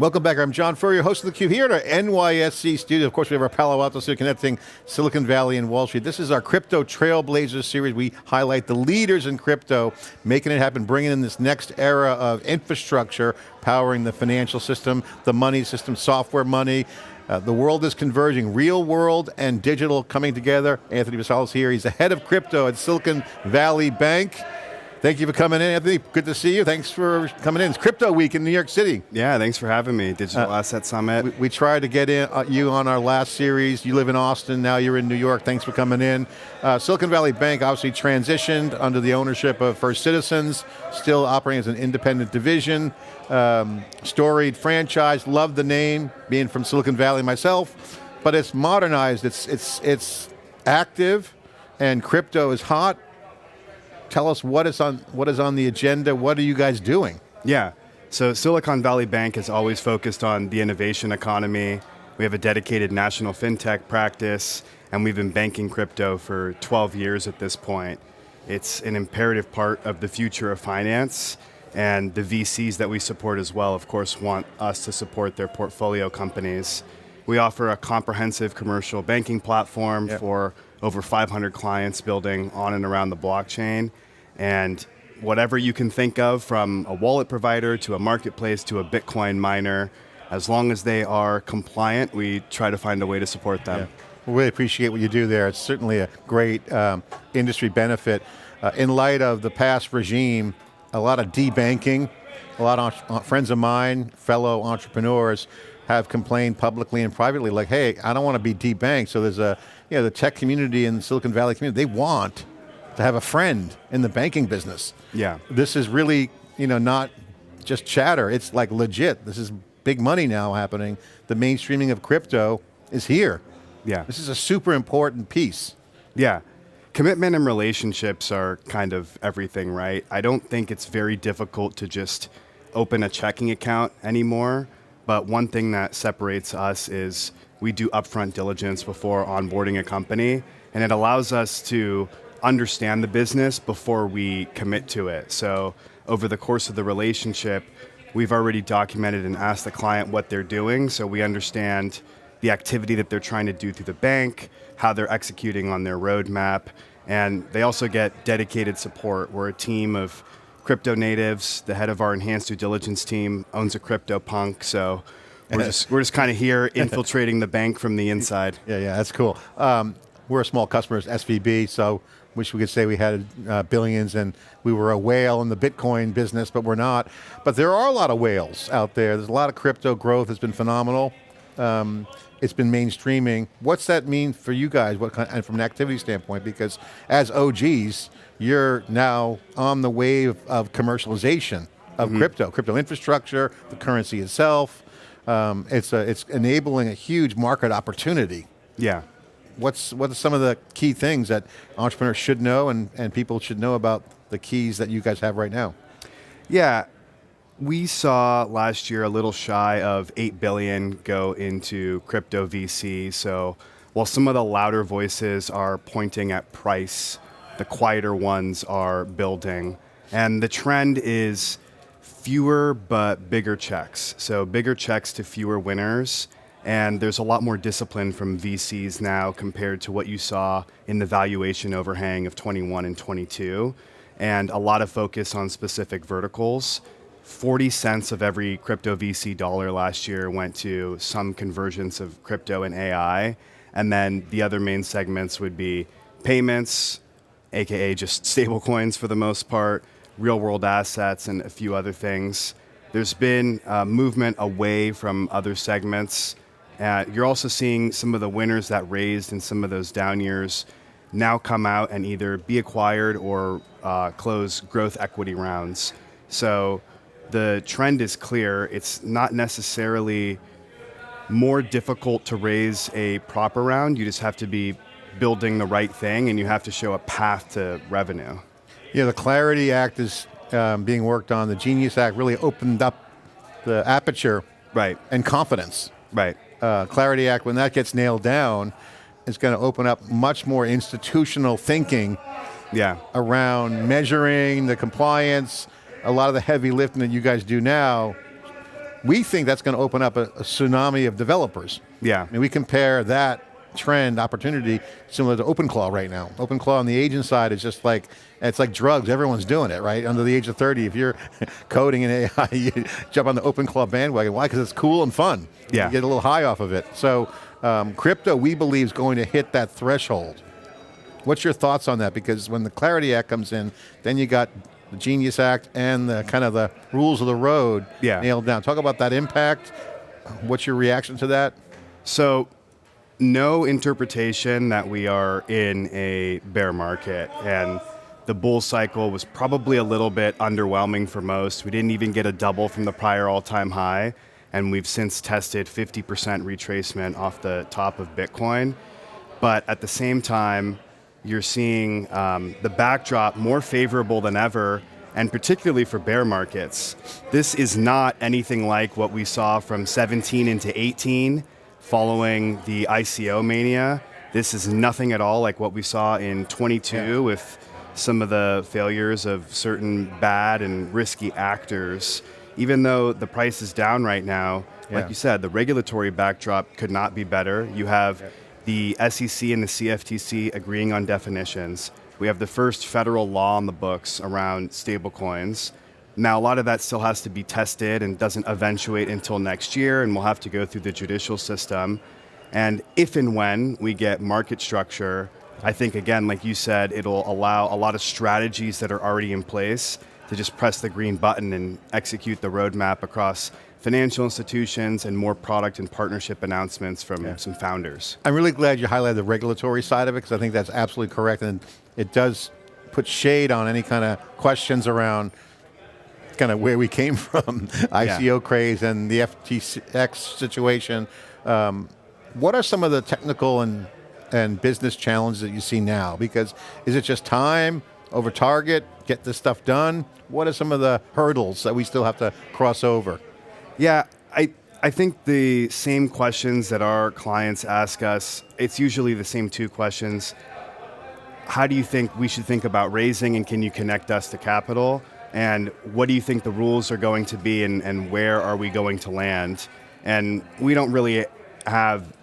Welcome back. I'm John Furrier, host of theCUBE here at our NYSE studio. Of course, we have our Palo Alto studio connecting Silicon Valley and Wall Street. This is our Crypto Trailblazers series. We highlight the leaders in crypto, making it happen, bringing in this next era of infrastructure, powering the financial system, the money system, software money. The world is converging, real world and digital coming together. Anthony Vassallo is here. He's the head of crypto at Silicon Valley Bank. Thank you for coming in, Anthony. Good to see you. Thanks for coming in. It's Crypto Week in New York City. Yeah, thanks for having me. Digital Asset Summit. We tried to get you on our last series. You live in Austin, now you're in New York. Thanks for coming in. Silicon Valley Bank obviously transitioned under the ownership of First Citizens, still operating as an independent division. Storied franchise, love the name, being from Silicon Valley myself, but it's modernized, it's active, and crypto is hot. Tell us what is on the agenda. What are you guys doing? Yeah, so Silicon Valley Bank is always focused on the innovation economy. We have a dedicated national FinTech practice, and we've been banking crypto for 12 years at this point. It's an imperative part of the future of finance, and the VCs that we support as well, of course, want us to support their portfolio companies. We offer a comprehensive commercial banking platform for over 500 clients building on and around the blockchain. And whatever you can think of, from a wallet provider to a marketplace to a Bitcoin miner, as long as they are compliant, we try to find a way to support them. Yeah. We really appreciate what you do there. It's certainly a great industry benefit. In light of the past regime, a lot of debanking, a lot of friends of mine, fellow entrepreneurs, have complained publicly and privately, like, hey, I don't want to be debanked. So there's the tech community and the Silicon Valley community, they want to have a friend in the banking business. Yeah. This is really, not just chatter, it's like legit. This is big money now happening. The mainstreaming of crypto is here. Yeah. This is a super important piece. Yeah. Commitment and relationships are kind of everything, right? I don't think it's very difficult to just open a checking account anymore. But one thing that separates us is we do upfront diligence before onboarding a company, and it allows us to understand the business before we commit to it. So over the course of the relationship, we've already documented and asked the client what they're doing, so we understand the activity that they're trying to do through the bank, how they're executing on their roadmap, and they also get dedicated support. We're a team of crypto natives. The head of our enhanced due diligence team owns a crypto punk, so we're just kind of here infiltrating the bank from the inside. Yeah, that's cool. We're a small customer at SVB, so wish we could say we had billions and we were a whale in the Bitcoin business, but we're not. But there are a lot of whales out there. There's a lot of crypto growth. It's been phenomenal. It's been mainstreaming. What's that mean for you guys? And from an activity standpoint, because as OGs, you're now on the wave of commercialization of crypto infrastructure, the currency itself. It's enabling a huge market opportunity. Yeah. What are some of the key things that entrepreneurs should know and people should know about the keys that you guys have right now? Yeah. We saw last year a little shy of 8 billion go into crypto VC. So while some of the louder voices are pointing at price, the quieter ones are building. And the trend is fewer but bigger checks. So bigger checks to fewer winners. And there's a lot more discipline from VCs now compared to what you saw in the valuation overhang of 21 and 22. And a lot of focus on specific verticals. 40 cents of every crypto VC dollar last year went to some convergence of crypto and AI. And then the other main segments would be payments, AKA just stablecoins for the most part, real world assets, and a few other things. There's been movement away from other segments. You're also seeing some of the winners that raised in some of those down years now come out and either be acquired or close growth equity rounds. So the trend is clear. It's not necessarily more difficult to raise a proper round. You just have to be building the right thing, and you have to show a path to revenue. Yeah, the Clarity Act is being worked on. The Genius Act really opened up the aperture and confidence. Right. Clarity Act, when that gets nailed down, is going to open up much more institutional thinking around measuring the compliance. A lot of the heavy lifting that you guys do now we think that's going to open up a tsunami of developers. Yeah. I mean, we compare that trend, opportunity, similar to OpenClaw right now. OpenClaw on the agent side is just like, it's like drugs, everyone's doing it, right? Under the age of 30, if you're coding in AI, you jump on the OpenClaw bandwagon. Why? Because it's cool and fun. Yeah. You get a little high off of it. So crypto, we believe, is going to hit that threshold. What's your thoughts on that? Because when the Clarity Act comes in, then you got the Genius Act and the kind of the rules of the road nailed down. Talk about that impact. What's your reaction to that? So, no interpretation that we are in a bear market, and the bull cycle was probably a little bit underwhelming for most. We didn't even get a double from the prior all-time high, and we've since tested 50% retracement off the top of Bitcoin. But at the same time, you're seeing the backdrop more favorable than ever, and particularly for bear markets. This is not anything like what we saw from 17 into 18 following the ICO mania. This is nothing at all like what we saw in 22 with some of the failures of certain bad and risky actors. Even though the price is down right now, like you said, the regulatory backdrop could not be better. You have the SEC and the CFTC agreeing on definitions. We have the first federal law on the books around stablecoins. Now, a lot of that still has to be tested and doesn't eventuate until next year, and we'll have to go through the judicial system. And if and when we get market structure, I think, again, like you said, it'll allow a lot of strategies that are already in place to just press the green button and execute the roadmap across financial institutions and more product and partnership announcements from some founders. I'm really glad you highlighted the regulatory side of it, because I think that's absolutely correct, and it does put shade on any kind of questions around kind of where we came from, ICO craze and the FTX situation. What are some of the technical and business challenges that you see now? Because is it just time, over target, get this stuff done? What are some of the hurdles that we still have to cross over? Yeah, I think the same questions that our clients ask us, it's usually the same two questions. How do you think we should think about raising, and can you connect us to capital? And what do you think the rules are going to be, and where are we going to land? And we don't really have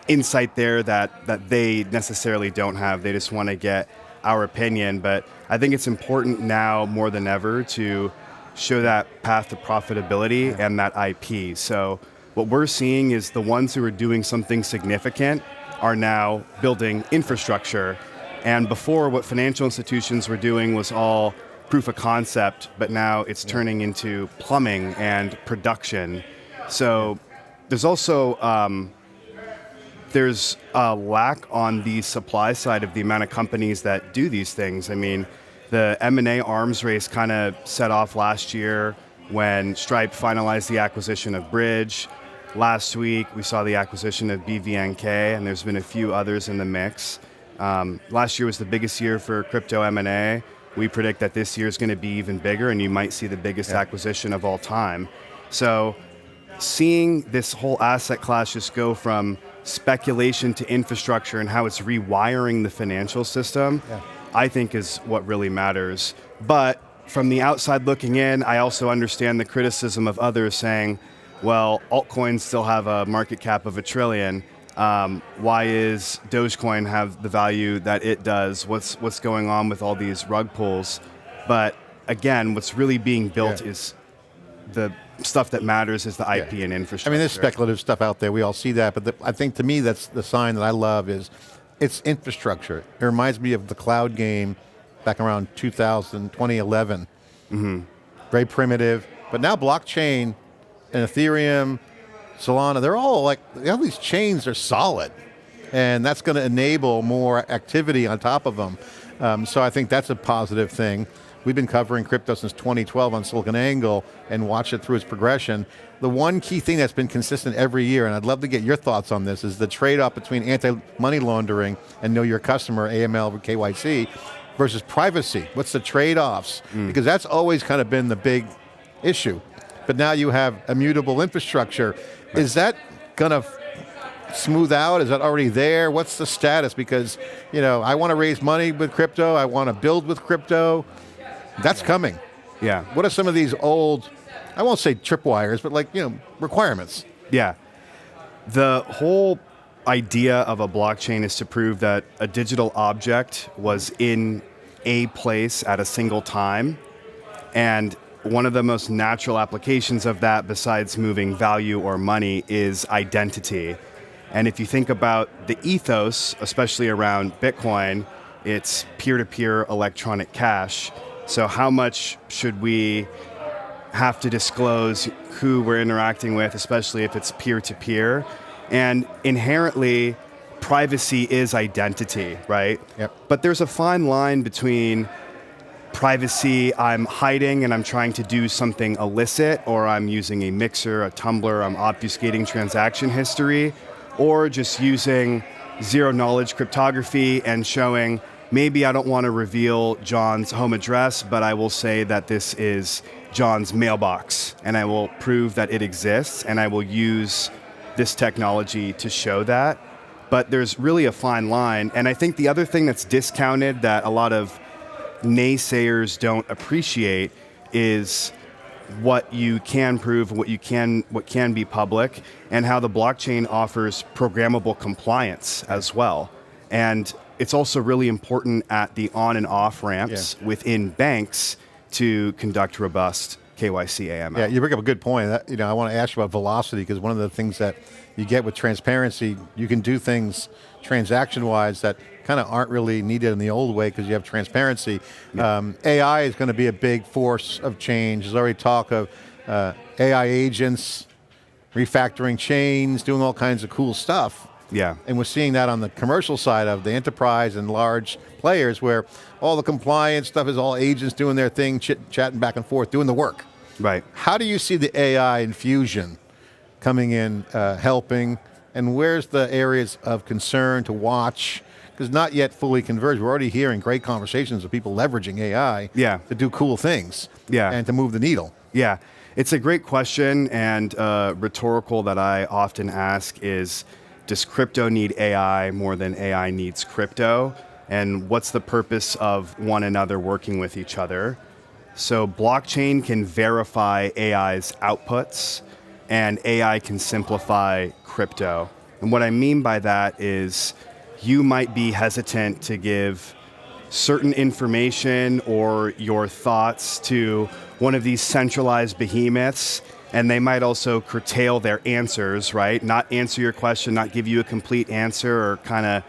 insight there that they necessarily don't have. They just want to get our opinion. But I think it's important now more than ever to show that path to profitability and that IP. So what we're seeing is the ones who are doing something significant are now building infrastructure. And before, what financial institutions were doing was all proof of concept, but now it's turning into plumbing and production. So there's also there's a lack on the supply side of the amount of companies that do these things. I mean, the M&A arms race kind of set off last year when Stripe finalized the acquisition of Bridge. Last week, we saw the acquisition of BVNK, and there's been a few others in the mix. Last year was the biggest year for crypto M&A. We predict that this year is going to be even bigger, and you might see the biggest acquisition of all time. So seeing this whole asset class just go from speculation to infrastructure and how it's rewiring the financial system, I think is what really matters. But from the outside looking in, I also understand the criticism of others saying, well, altcoins still have a market cap of $1 trillion. Why is Dogecoin have the value that it does? What's going on with all these rug pulls? But again, what's really being built is the stuff that matters is the IP and infrastructure. I mean, there's speculative stuff out there. We all see that. But I think to me, that's the sign that I love is it's infrastructure. It reminds me of the cloud game back around 2011. Very primitive. But now blockchain and Ethereum, Solana, they're all like, all these chains are solid. And that's going to enable more activity on top of them. So I think that's a positive thing. We've been covering crypto since 2012 on SiliconANGLE and watch it through its progression. The one key thing that's been consistent every year, and I'd love to get your thoughts on this, is the trade-off between anti-money laundering and know your customer, AML, KYC, versus privacy. What's the trade-offs? Because that's always kind of been the big issue. But now you have immutable infrastructure. Is that going to smooth out? Is that already there? What's the status? Because, you know, I want to raise money with crypto. I want to build with crypto. That's coming. Yeah. What are some of these old I won't say tripwires, but like, requirements. Yeah. The whole idea of a blockchain is to prove that a digital object was in a place at a single time. And one of the most natural applications of that, besides moving value or money, is identity. And if you think about the ethos, especially around Bitcoin, it's peer-to-peer electronic cash. So how much should we have to disclose who we're interacting with, especially if it's peer-to-peer? And inherently, privacy is identity, right? Yep. But there's a fine line between privacy, I'm hiding and I'm trying to do something illicit, or I'm using a mixer, a tumbler, I'm obfuscating transaction history, or just using zero-knowledge cryptography and showing, maybe I don't want to reveal John's home address, but I will say that this is John's mailbox, and I will prove that it exists, and I will use this technology to show that. But there's really a fine line, and I think the other thing that's discounted that a lot of naysayers don't appreciate is what you can prove, what can be public, and how the blockchain offers programmable compliance as well. And it's also really important at the on and off ramps within banks to conduct robust KYC AML. Yeah, you bring up a good point. I want to ask you about velocity, because one of the things that you get with transparency, you can do things transaction-wise that kind of aren't really needed in the old way because you have transparency. Yeah. AI is going to be a big force of change. There's already talk of AI agents, refactoring chains, doing all kinds of cool stuff. Yeah. And we're seeing that on the commercial side of the enterprise and large players, where all the compliance stuff is all agents doing their thing, chatting back and forth, doing the work. Right. How do you see the AI infusion coming in, helping, and where's the areas of concern to watch? Because not yet fully converged. We're already hearing great conversations of people leveraging AI to do cool things and to move the needle. Yeah, it's a great question, and rhetorical that I often ask is, does crypto need AI more than AI needs crypto? And what's the purpose of one another working with each other? So blockchain can verify AI's outputs, and AI can simplify crypto. And what I mean by that is, you might be hesitant to give certain information or your thoughts to one of these centralized behemoths, and they might also curtail their answers, right? Not answer your question, not give you a complete answer, or kind of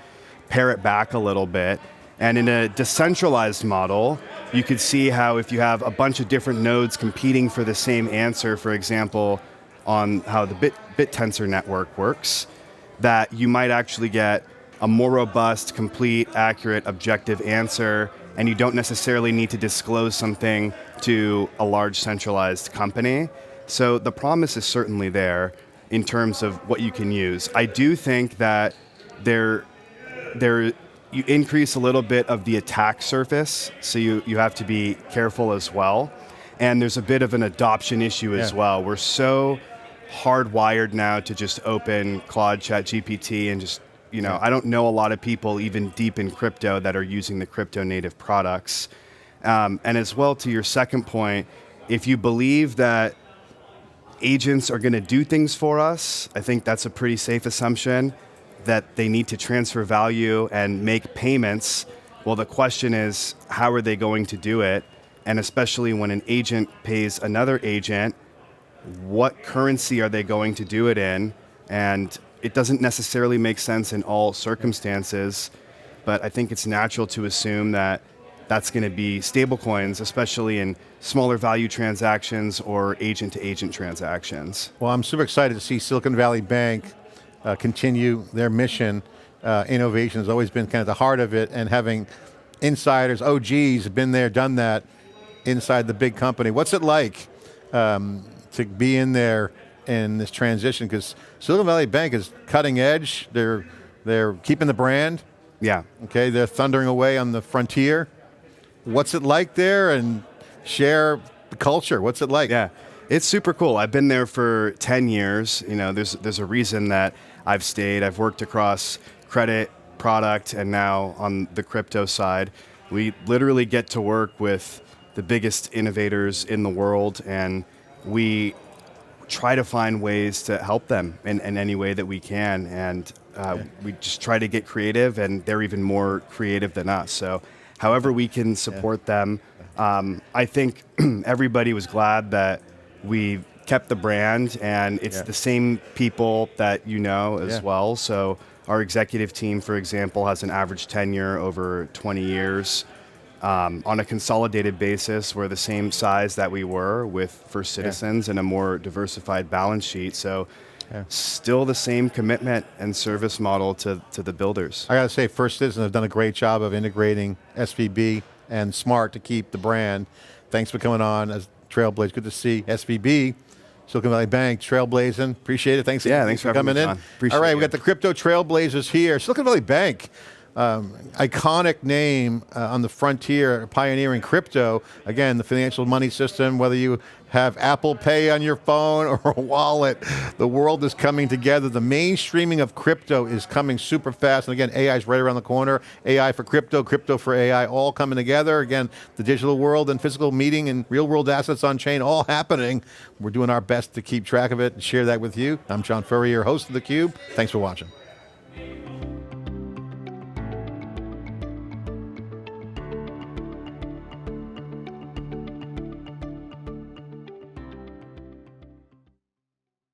pare it back a little bit. And in a decentralized model, you could see how if you have a bunch of different nodes competing for the same answer, for example, on how the BitTensor network works, that you might actually get a more robust, complete, accurate, objective answer, and you don't necessarily need to disclose something to a large centralized company. So the promise is certainly there in terms of what you can use. I do think that you increase a little bit of the attack surface, so you have to be careful as well. And there's a bit of an adoption issue as well. We're so hardwired now to just open Claude, ChatGPT, and just, I don't know a lot of people even deep in crypto that are using the crypto native products. And as well, to your second point, if you believe that agents are going to do things for us, I think that's a pretty safe assumption, that they need to transfer value and make payments. Well, the question is, how are they going to do it? And especially when an agent pays another agent, what currency are they going to do it in? And it doesn't necessarily make sense in all circumstances, but I think it's natural to assume that that's going to be stablecoins, especially in smaller value transactions or agent-to-agent transactions. Well, I'm super excited to see Silicon Valley Bank continue their mission. Innovation has always been kind of the heart of it, and having insiders, OGs, been there, done that inside the big company. What's it like to be in there in this transition? Because Silicon Valley Bank is cutting edge. They're keeping the brand. Yeah. Okay, they're thundering away on the frontier. What's it like there? And share the culture. What's it like? Yeah, it's super cool. I've been there for 10 years. There's a reason that I've stayed. I've worked across credit, product, and now on the crypto side. We literally get to work with the biggest innovators in the world, and we try to find ways to help them in any way that we can, and we just try to get creative, and they're even more creative than us. So however we can support them, I think everybody was glad that we kept the brand, and it's the same people that you know as well. So our executive team, for example, has an average tenure over 20 years. On a consolidated basis, we're the same size that we were with First Citizens and a more diversified balance sheet. So still the same commitment and service model to the builders. I got to say, First Citizens have done a great job of integrating SVB and Smart to keep the brand. Thanks for coming on as Trailblazers. Good to see SVB, Silicon Valley Bank, Trailblazing. Appreciate it. Thanks for coming in. All right, we got the crypto Trailblazers here. Silicon Valley Bank. Iconic name on the frontier, pioneering crypto. Again, the financial money system, whether you have Apple Pay on your phone or a wallet, the world is coming together. The mainstreaming of crypto is coming super fast. And again, AI is right around the corner. AI for crypto, crypto for AI, all coming together. Again, the digital world and physical meeting and real world assets on chain, all happening. We're doing our best to keep track of it and share that with you. I'm John Furrier, host of theCUBE. Thanks for watching.